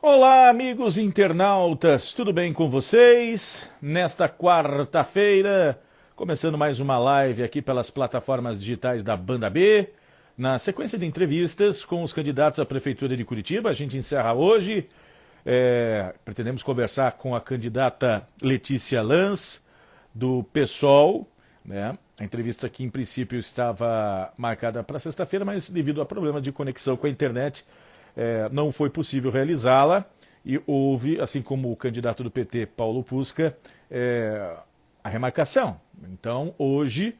Olá, amigos internautas, tudo bem com vocês? Nesta quarta-feira, começando mais uma live aqui pelas plataformas digitais da Banda B, na sequência de entrevistas com os candidatos à Prefeitura de Curitiba. A gente encerra hoje, pretendemos conversar com a candidata Letícia Lans, do PSOL, né? A entrevista aqui, em princípio, estava marcada para sexta-feira, mas devido a problemas de conexão com a internet, não foi possível realizá-la, e houve, assim como o candidato do PT, Paulo Pusca, a remarcação. Então, hoje,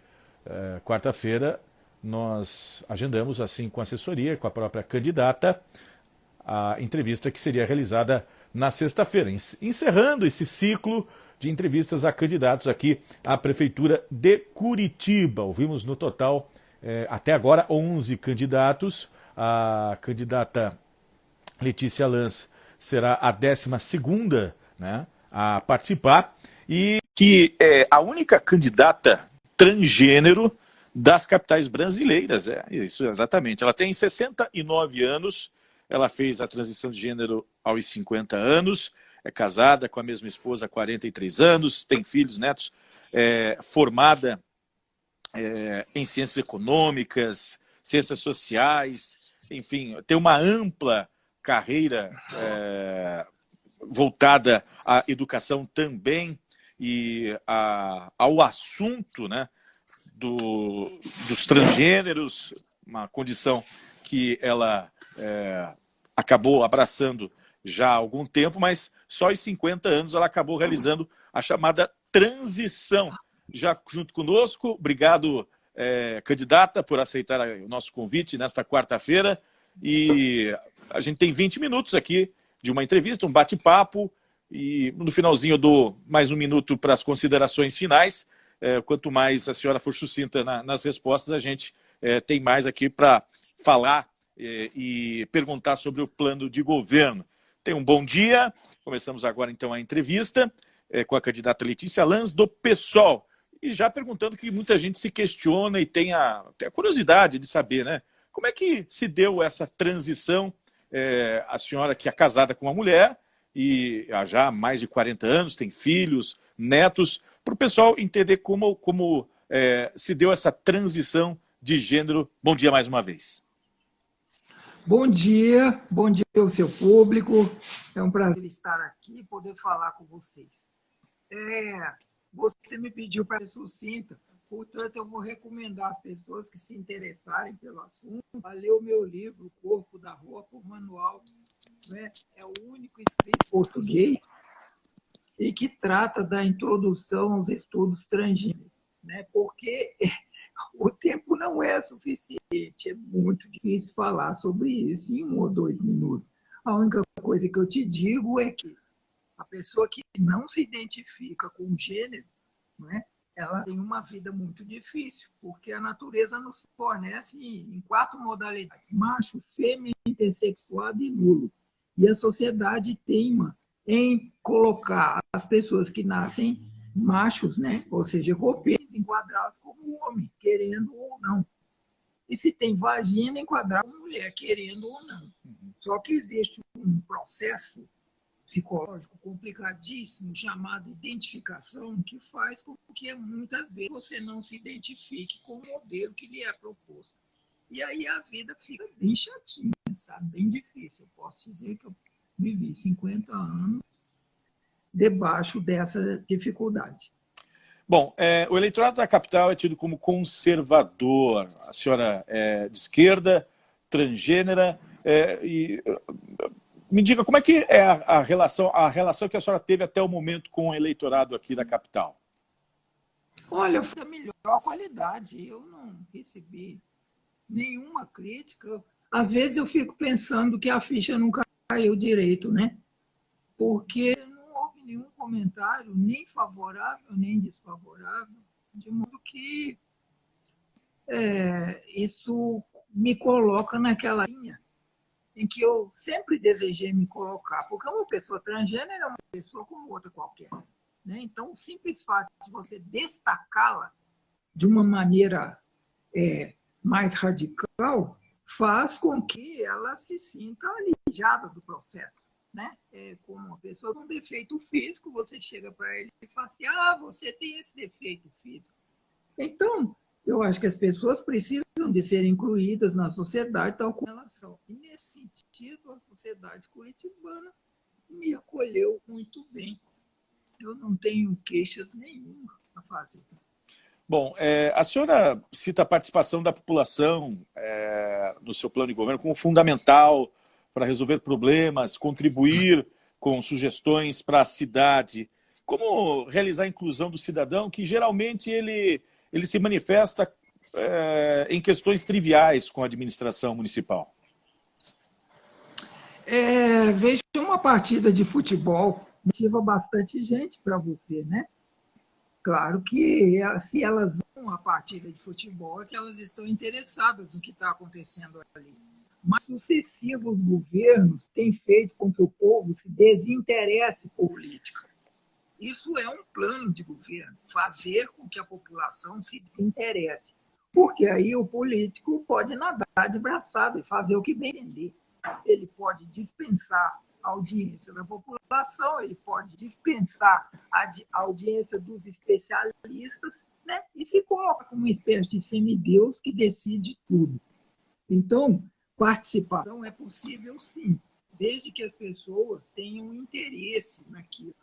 quarta-feira, nós agendamos, assim com a assessoria, com a própria candidata, a entrevista que seria realizada na sexta-feira, encerrando esse ciclo de entrevistas a candidatos aqui à Prefeitura de Curitiba. Ouvimos no total, até agora, 11 candidatos. A candidata Letícia Lans será a 12ª, né, a participar, e que é a única candidata transgênero das capitais brasileiras. É isso, exatamente. Ela tem 69 anos, ela fez a transição de gênero aos 50 anos, é casada com a mesma esposa há 43 anos, tem filhos, netos, formada em ciências econômicas, ciências sociais, enfim, tem uma ampla carreira voltada à educação também e ao assunto, né, dos transgêneros, uma condição que ela acabou abraçando já há algum tempo, mas só aos 50 anos ela acabou realizando a chamada transição. Já junto conosco, obrigado, candidata, por aceitar o nosso convite nesta quarta-feira. E a gente tem 20 minutos aqui de uma entrevista, um bate-papo, e no finalzinho eu dou mais um minuto para as considerações finais. Quanto mais a senhora for sucinta nas respostas, a gente tem mais aqui para falar e perguntar sobre o plano de governo. Tenha um bom dia. Começamos agora então a entrevista com a candidata Letícia Lans, do PSOL. E já perguntando que muita gente se questiona e tem a curiosidade de saber, né? Como é que se deu essa transição? A senhora que é casada com uma mulher e há já mais de 40 anos, tem filhos, netos, para o pessoal entender como se deu essa transição de gênero. Bom dia mais uma vez. Bom dia ao seu público. É um prazer estar aqui e poder falar com vocês. Você me pediu para ser sucinta, portanto, eu vou recomendar às pessoas que se interessarem pelo assunto a ler o meu livro, O Corpo da Roupa, o manual, né? É o único escrito em português e que trata da introdução aos estudos transgêneros, né? Porque o tempo não é suficiente, é muito difícil falar sobre isso em 1 ou 2 minutos. A única coisa que eu te digo é que a pessoa que não se identifica com o gênero, né, ela tem uma vida muito difícil, porque a natureza nos fornece em 4 modalidades: macho, fêmea, intersexuado e nulo. E a sociedade teima em colocar as pessoas que nascem machos, né, ou seja, copeiros, enquadrados como homens, querendo ou não. E se tem vagina, enquadrar como mulher, querendo ou não. Só que existe um processo psicológico complicadíssimo chamado identificação, que faz com que muitas vezes você não se identifique com o modelo que lhe é proposto. E aí a vida fica bem chatinha, sabe? Bem difícil. Eu posso dizer que eu vivi 50 anos debaixo dessa dificuldade. Bom, o eleitorado da capital é tido como conservador. A senhora é de esquerda, transgênera, e me diga como é que é a relação que a senhora teve até o momento com o eleitorado aqui da capital. Olha, foi da melhor qualidade. Eu não recebi nenhuma crítica. Às vezes eu fico pensando que a ficha nunca caiu direito, né? Porque não houve nenhum comentário, nem favorável, nem desfavorável, de modo que isso me coloca naquela linha em que eu sempre desejei me colocar, porque uma pessoa transgênero é uma pessoa como outra qualquer, né? Então, o simples fato de você destacá-la de uma maneira mais radical faz com que ela se sinta alijada do processo. né? Como uma pessoa com defeito físico, você chega para ele e fala assim, você tem esse defeito físico. Então, eu acho que as pessoas precisam de ser incluídas na sociedade tal como elas são. E, nesse sentido, a sociedade curitibana me acolheu muito bem. Eu não tenho queixas nenhuma a fazer. Bom, a senhora cita a participação da população no seu plano de governo como fundamental para resolver problemas, contribuir com sugestões para a cidade. Como realizar a inclusão do cidadão, que geralmente ele se manifesta em questões triviais com a administração municipal? Veja uma partida de futebol, motiva bastante gente para você, né? Claro que se elas vão à partida de futebol, é que elas estão interessadas no que está acontecendo ali. Mas sucessivos governos têm feito com que o povo se desinteresse por política. Isso é um plano de governo, fazer com que a população se desinteresse. Porque aí o político pode nadar de braçada e fazer o que bem entender. Ele pode dispensar a audiência da população, ele pode dispensar a audiência dos especialistas, né? E se coloca como uma espécie de semideus que decide tudo. Então, participação é possível sim, desde que as pessoas tenham interesse naquilo,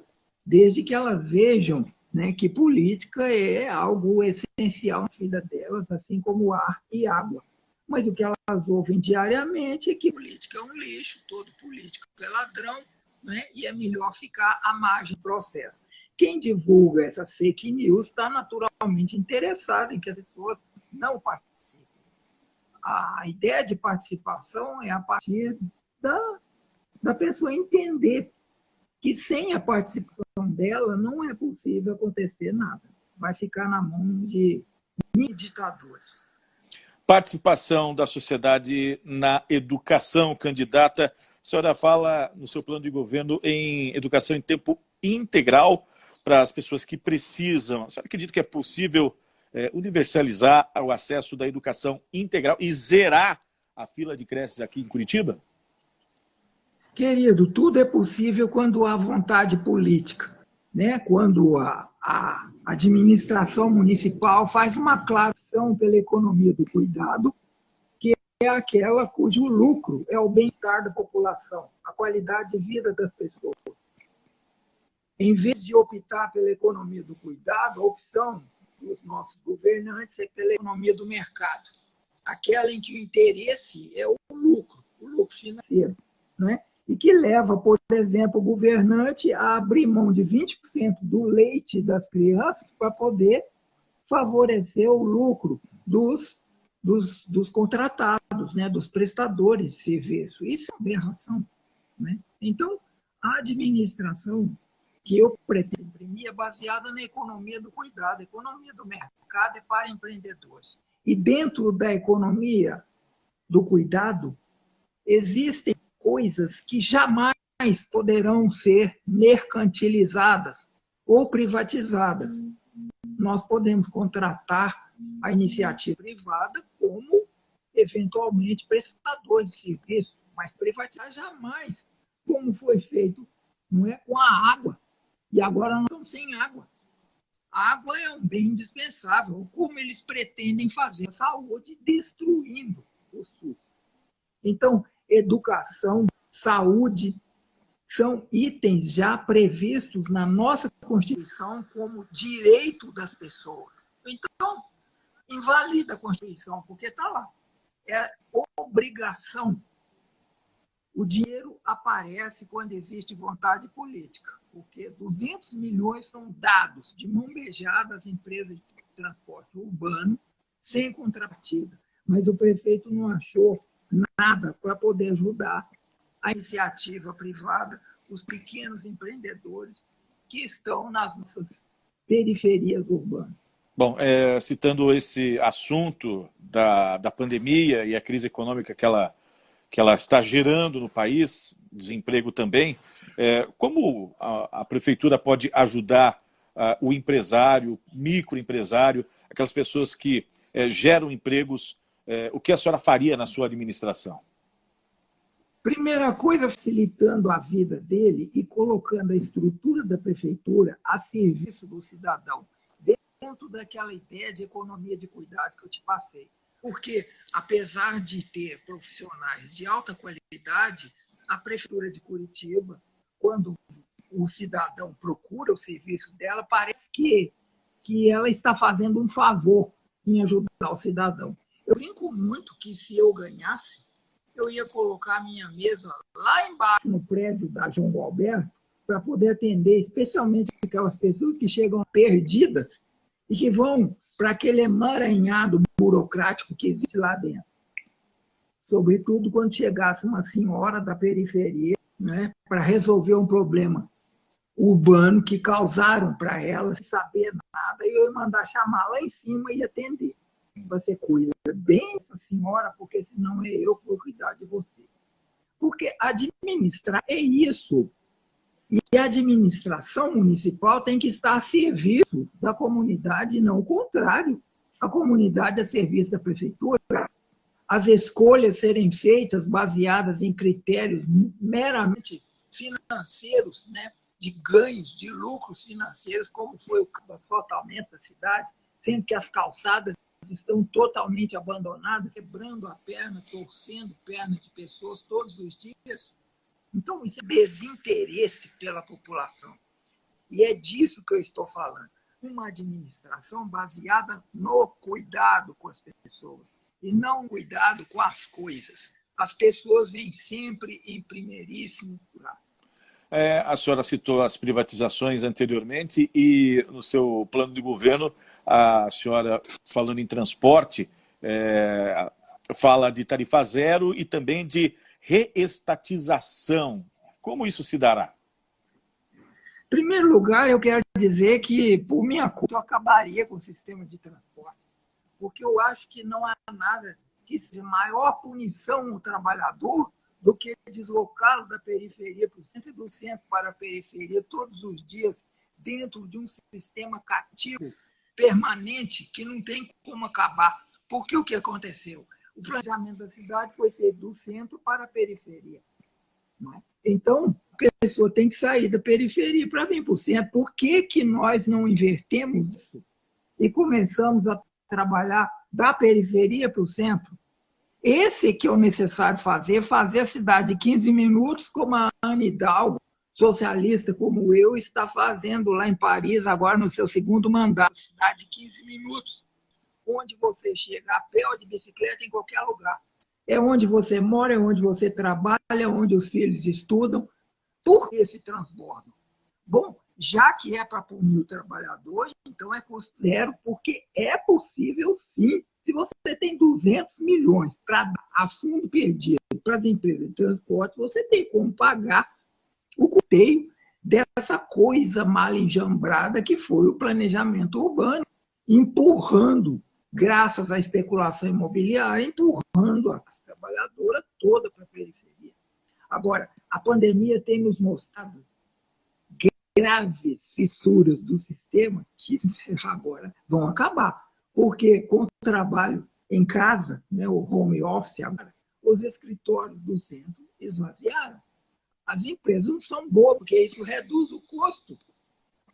desde que elas vejam, né, que política é algo essencial na vida delas, assim como ar e água. Mas o que elas ouvem diariamente é que política é um lixo, todo político é ladrão, né? E é melhor ficar à margem do processo. Quem divulga essas fake news está naturalmente interessado em que as pessoas não participem. A ideia de participação é a partir da pessoa entender que sem a participação dela não é possível acontecer nada. Vai ficar na mão de ditadores. Participação da sociedade na educação, candidata. A senhora fala no seu plano de governo em educação em tempo integral para as pessoas que precisam. A senhora acredita que é possível universalizar o acesso da educação integral e zerar a fila de creches aqui em Curitiba? Querido, tudo é possível quando há vontade política, né? Quando a administração municipal faz uma clara ação pela economia do cuidado, que é aquela cujo lucro é o bem-estar da população, a qualidade de vida das pessoas. Em vez de optar pela economia do cuidado, a opção dos nossos governantes é pela economia do mercado, aquela em que o interesse é o lucro financeiro, né? E que leva, por exemplo, o governante a abrir mão de 20% do leite das crianças para poder favorecer o lucro dos contratados, né, dos prestadores de serviço. Isso é uma aberração, né? Então, a administração que eu pretendo imprimir é baseada na economia do cuidado. A economia do mercado é para empreendedores. E dentro da economia do cuidado, existem coisas que jamais poderão ser mercantilizadas ou privatizadas. Nós podemos contratar a iniciativa privada como, eventualmente, prestador de serviço, mas privatizar jamais, como foi feito, não é, com a água. E agora nós estamos sem água. A água é um bem indispensável. Como eles pretendem fazer a saúde destruindo o SUS? Então, educação, saúde, são itens já previstos na nossa Constituição como direito das pessoas. Então, invalida a Constituição, porque está lá. É obrigação. O dinheiro aparece quando existe vontade política, porque 200 milhões são dados de mão beijada às empresas de transporte urbano, sem contrapartida. Mas o prefeito não achou nada para poder ajudar a iniciativa privada, os pequenos empreendedores que estão nas nossas periferias urbanas. Bom, citando esse assunto da pandemia e a crise econômica que ela está gerando no país, desemprego também, como a prefeitura pode ajudar o empresário, microempresário, aquelas pessoas que geram empregos, o que a senhora faria na sua administração? Primeira coisa, facilitando a vida dele e colocando a estrutura da prefeitura a serviço do cidadão, dentro daquela ideia de economia de cuidado que eu te passei. Porque, apesar de ter profissionais de alta qualidade, a Prefeitura de Curitiba, quando o cidadão procura o serviço dela, parece que ela está fazendo um favor em ajudar o cidadão. Eu brinco muito que, se eu ganhasse, eu ia colocar a minha mesa lá embaixo, no prédio da João Alberto, para poder atender especialmente aquelas pessoas que chegam perdidas e que vão para aquele emaranhado burocrático que existe lá dentro. Sobretudo quando chegasse uma senhora da periferia, né, para resolver um problema urbano que causaram para ela, sem saber nada, e eu ia mandar chamar lá em cima e atender. Você cuida bem dessa senhora, porque senão eu vou cuidar de você. Porque administrar é isso. E a administração municipal tem que estar a serviço da comunidade, e não o contrário. A comunidade é a serviço da prefeitura. As escolhas serem feitas baseadas em critérios meramente financeiros, né, de ganhos, de lucros financeiros, como foi o asfaltamento da cidade, sendo que as calçadas estão totalmente abandonadas, quebrando a perna, torcendo perna de pessoas todos os dias. Então, isso é desinteresse pela população. E é disso que eu estou falando. Uma administração baseada no cuidado com as pessoas e não cuidado com as coisas. As pessoas vêm sempre em primeiríssimo lugar. A senhora citou as privatizações anteriormente e no seu plano de governo, a senhora, falando em transporte, fala de tarifa zero e também de reestatização. Como isso se dará? Em primeiro lugar, eu quero dizer que, por minha conta, eu acabaria com o sistema de transporte, porque eu acho que não há nada que seja maior punição ao trabalhador do que deslocá-lo da periferia para o centro e do centro para a periferia todos os dias, dentro de um sistema cativo permanente que não tem como acabar. Porque o que aconteceu? O planejamento da cidade foi feito do centro para a periferia. Não é? Então, a pessoa tem que sair da periferia para vir para o centro. Por que nós não invertemos isso e começamos a trabalhar da periferia para o centro? Esse que é o necessário fazer a cidade de 15 minutos, como a Ana Hidalgo, socialista como eu, está fazendo lá em Paris, agora no seu segundo mandato. Cidade de 15 minutos, onde você chega a pé ou de bicicleta em qualquer lugar. É onde você mora, é onde você trabalha, é onde os filhos estudam. Por que esse transbordo? Bom, já que é para punir o trabalhador, então é custo zero, porque é possível sim. Se você tem 200 milhões para dar a fundo perdido para as empresas de transporte, você tem como pagar o custeio dessa coisa mal enjambrada que foi o planejamento urbano, empurrando, graças à especulação imobiliária, empurrando a classe trabalhadora toda para a periferia. Agora, a pandemia tem nos mostrado graves fissuras do sistema que agora vão acabar. Porque com o trabalho em casa, né, o home office agora, os escritórios do centro esvaziaram. As empresas não são boas, porque isso reduz o custo.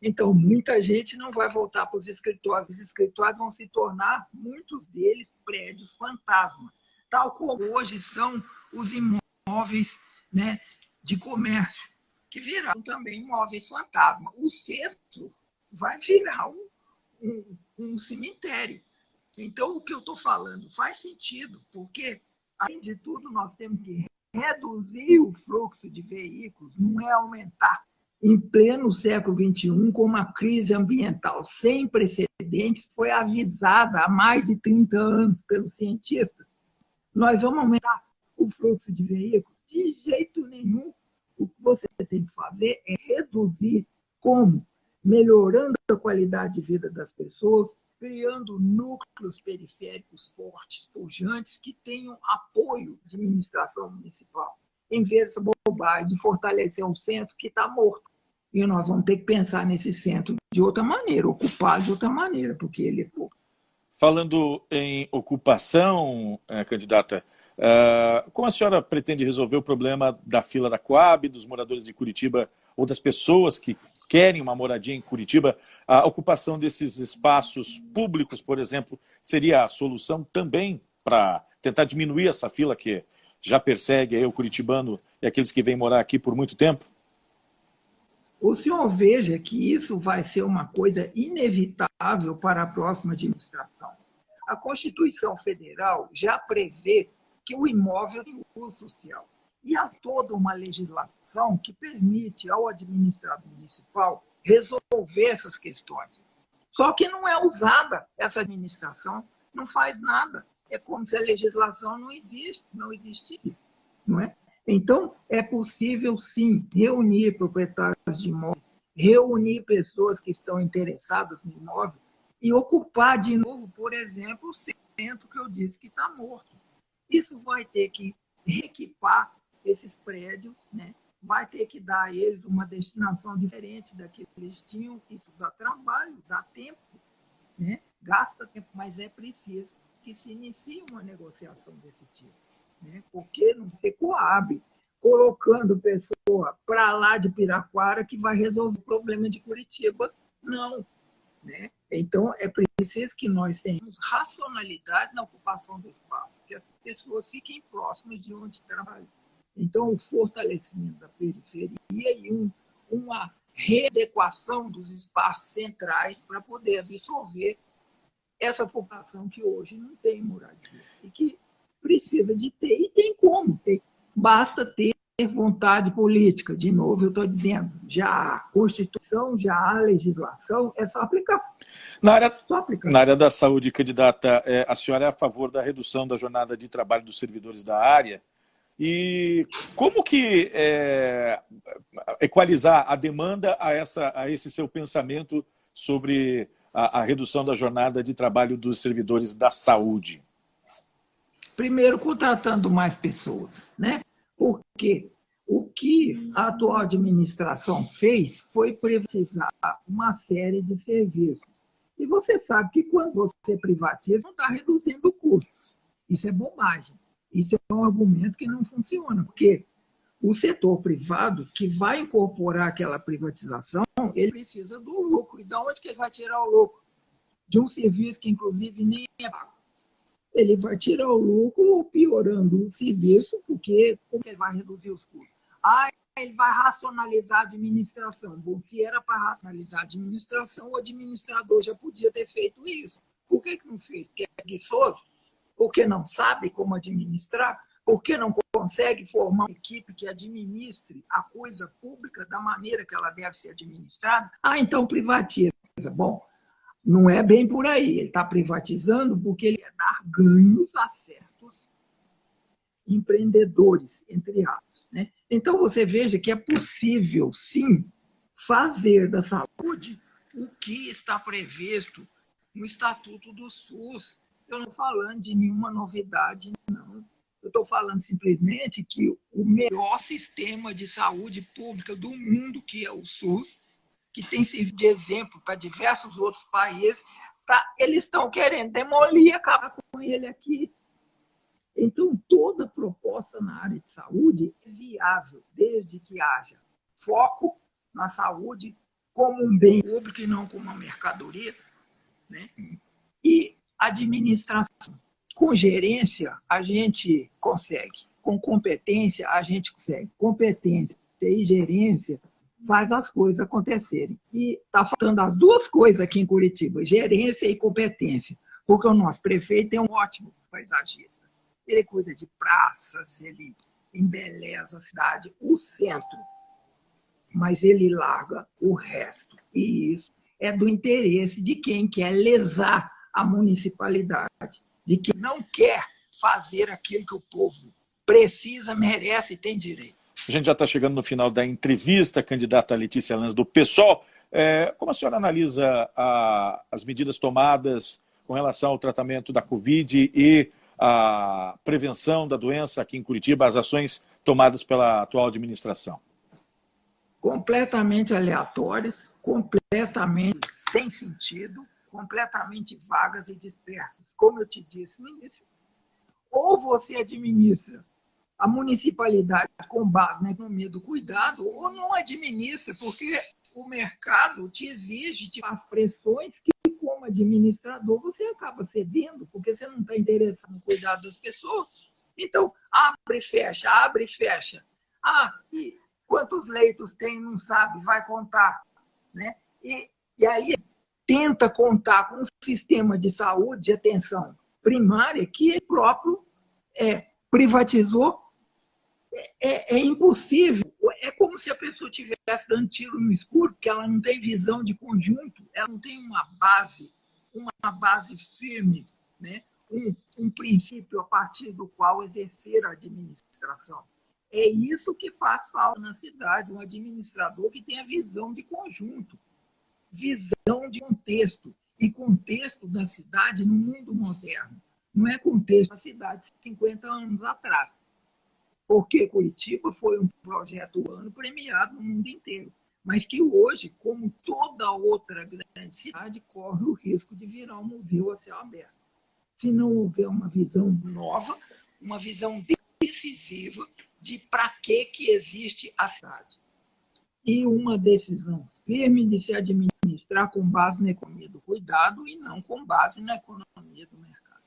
Então, muita gente não vai voltar para os escritórios. Os escritórios vão se tornar, muitos deles, prédios fantasma, tal como hoje são os imóveis, né, de comércio, que viraram também imóveis fantasma. O centro vai virar um cemitério. Então, o que eu estou falando faz sentido, porque, além de tudo, nós temos que reduzir o fluxo de veículos, não é aumentar. Em pleno século XXI, com uma crise ambiental sem precedentes, foi avisada há mais de 30 anos pelos cientistas. Nós vamos aumentar o fluxo de veículos? De jeito nenhum. O que você tem que fazer é reduzir. Como? Melhorando a qualidade de vida das pessoas, criando núcleos periféricos fortes, pujantes, que tenham apoio da administração municipal, em vez dessa bobagem de fortalecer um centro que está morto. E nós vamos ter que pensar nesse centro de outra maneira, ocupar de outra maneira, porque ele é pouco. Falando em ocupação, candidata, Como a senhora pretende resolver o problema da fila da Coab, dos moradores de Curitiba ou das pessoas que querem uma moradia em Curitiba? A ocupação desses espaços públicos, por exemplo, seria a solução também para tentar diminuir essa fila que já persegue aí o curitibano e aqueles que vêm morar aqui por muito tempo? O senhor veja que isso vai ser uma coisa inevitável para a próxima administração. A Constituição Federal já prevê que o imóvel tem uso social. E há toda uma legislação que permite ao administrador municipal resolver essas questões. Só que não é usada, essa administração não faz nada. É como se a legislação não existisse, não é? Então, é possível, sim, reunir proprietários de imóveis, reunir pessoas que estão interessadas no imóvel e ocupar de novo, por exemplo, o centro que eu disse que está morto. Isso vai ter que reequipar esses prédios, né? Vai ter que dar a eles uma destinação diferente da que eles tinham. Isso dá trabalho, dá tempo, né? Gasta tempo, mas é preciso que se inicie uma negociação desse tipo, né? Porque não se Coab colocando pessoa para lá de Piraquara que vai resolver o problema de Curitiba, não, né? Então, é preciso que nós tenhamos racionalidade na ocupação do espaço, que as pessoas fiquem próximas de onde trabalham. Então, o fortalecimento da periferia e uma readequação dos espaços centrais para poder absorver essa população que hoje não tem moradia e que precisa de ter, e tem como ter. Basta ter vontade política. De novo, eu estou dizendo, já há Constituição, já há legislação, é só aplicar. Na área da saúde, candidata, a senhora é a favor da redução da jornada de trabalho dos servidores da área? E como que equalizar a demanda a esse seu pensamento sobre a redução da jornada de trabalho dos servidores da saúde? Primeiro, contratando mais pessoas, né? Porque o que a atual administração fez foi privatizar uma série de serviços. E você sabe que quando você privatiza, não está reduzindo custos. Isso é bobagem. Isso é um argumento que não funciona, porque o setor privado que vai incorporar aquela privatização, ele precisa do lucro. E de onde que ele vai tirar o lucro? De um serviço que, inclusive, nem é pago. Ele vai tirar o lucro piorando o serviço, porque como ele vai reduzir os custos? Ele vai racionalizar a administração. Bom, se era para racionalizar a administração, o administrador já podia ter feito isso. Por que não fez? Porque é preguiçoso? Porque não sabe como administrar? Porque não consegue formar uma equipe que administre a coisa pública da maneira que ela deve ser administrada? Então privatiza. Bom, não é bem por aí. Ele está privatizando porque ele quer dar ganhos a certos empreendedores, entre aspas, né? Então, você veja que é possível, sim, fazer da saúde o que está previsto no Estatuto do SUS. Eu não estou falando de nenhuma novidade, não. Eu estou falando simplesmente que o melhor sistema de saúde pública do mundo, que é o SUS, que tem servido de exemplo para diversos outros países, eles estão querendo demolir e acabar com ele aqui. Então, toda proposta na área de saúde é viável, desde que haja foco na saúde como um bem público e não como uma mercadoria, né? E administração. Com gerência, a gente consegue. Com competência, a gente consegue. Competência e gerência faz as coisas acontecerem. E está faltando as duas coisas aqui em Curitiba, gerência e competência, porque o nosso prefeito é um ótimo paisagista. Ele cuida de praças, ele embeleza a cidade, o centro, mas ele larga o resto. E isso é do interesse de quem quer lesar a municipalidade, de quem não quer fazer aquilo que o povo precisa, merece e tem direito. A gente já está chegando no final da entrevista, candidata Letícia Lans, do PSOL. Como a senhora analisa as medidas tomadas com relação ao tratamento da Covid e a prevenção da doença aqui em Curitiba, as ações tomadas pela atual administração? Completamente aleatórias, completamente sem sentido, completamente vagas e dispersas. Como eu te disse no início, ou você administra a municipalidade com base na economia do cuidado, ou não administra, porque o mercado te exige, te faz pressões que, como administrador, você acaba cedendo, porque você não está interessado no cuidado das pessoas. Então, abre e fecha, abre e fecha. E quantos leitos tem, não sabe, vai contar. Né? E aí tenta contar com um sistema de saúde, de atenção primária, que ele próprio privatizou. É impossível. É como se a pessoa estivesse dando tiro no escuro, porque ela não tem visão de conjunto, ela não tem uma base firme, né? um princípio a partir do qual exercer a administração. É isso que faz falta na cidade, um administrador que tenha visão de conjunto, visão de contexto, e contexto da cidade no mundo moderno. Não é contexto da cidade de 50 anos atrás, porque Curitiba foi um projeto urbano premiado no mundo inteiro, mas que hoje, como toda outra grande cidade, corre o risco de virar um museu a céu aberto. Se não houver uma visão nova, uma visão decisiva de para que existe a cidade. E uma decisão firme de se administrar com base na economia do cuidado e não com base na economia do mercado.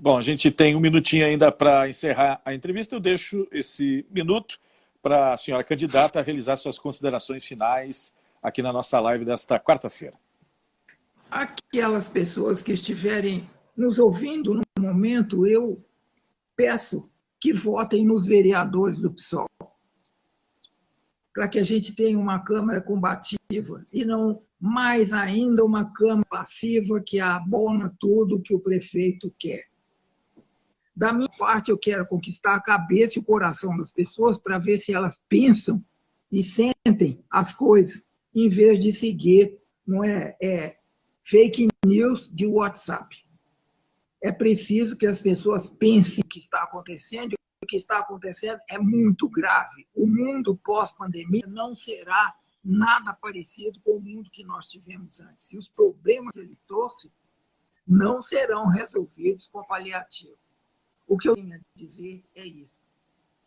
Bom, a gente tem um minutinho ainda para encerrar a entrevista. Eu deixo esse minuto para a senhora candidata realizar suas considerações finais aqui na nossa live desta quarta-feira. Aquelas pessoas que estiverem nos ouvindo no momento, eu peço que votem nos vereadores do PSOL, para que a gente tenha uma Câmara combativa e não, mais ainda, uma Câmara passiva que abona tudo que o prefeito quer. Da minha parte, eu quero conquistar a cabeça e o coração das pessoas para ver se elas pensam e sentem as coisas, em vez de seguir fake news de WhatsApp. É preciso que as pessoas pensem o que está acontecendo. O que está acontecendo é muito grave. O mundo pós-pandemia não será nada parecido com o mundo que nós tivemos antes. E os problemas que ele trouxe não serão resolvidos com paliativos. O que eu tenho a dizer é isso.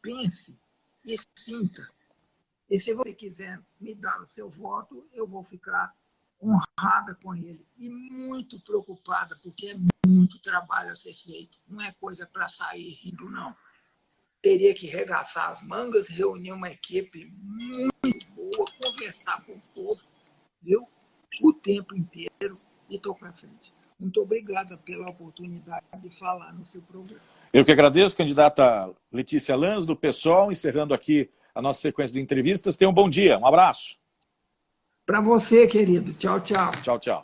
Pense e sinta. E se você quiser me dar o seu voto, eu vou ficar honrada com ele e muito preocupada, porque é muito trabalho a ser feito. Não é coisa para sair rindo, não. Teria que regaçar as mangas, reunir uma equipe muito boa, conversar com o povo, viu? O tempo inteiro e estou para frente. Muito obrigada pela oportunidade de falar no seu programa. Eu que agradeço, candidata Letícia Lanz, do PSOL, encerrando aqui a nossa sequência de entrevistas. Tenha um bom dia, um abraço. Para você, querido. Tchau, tchau. Tchau, tchau.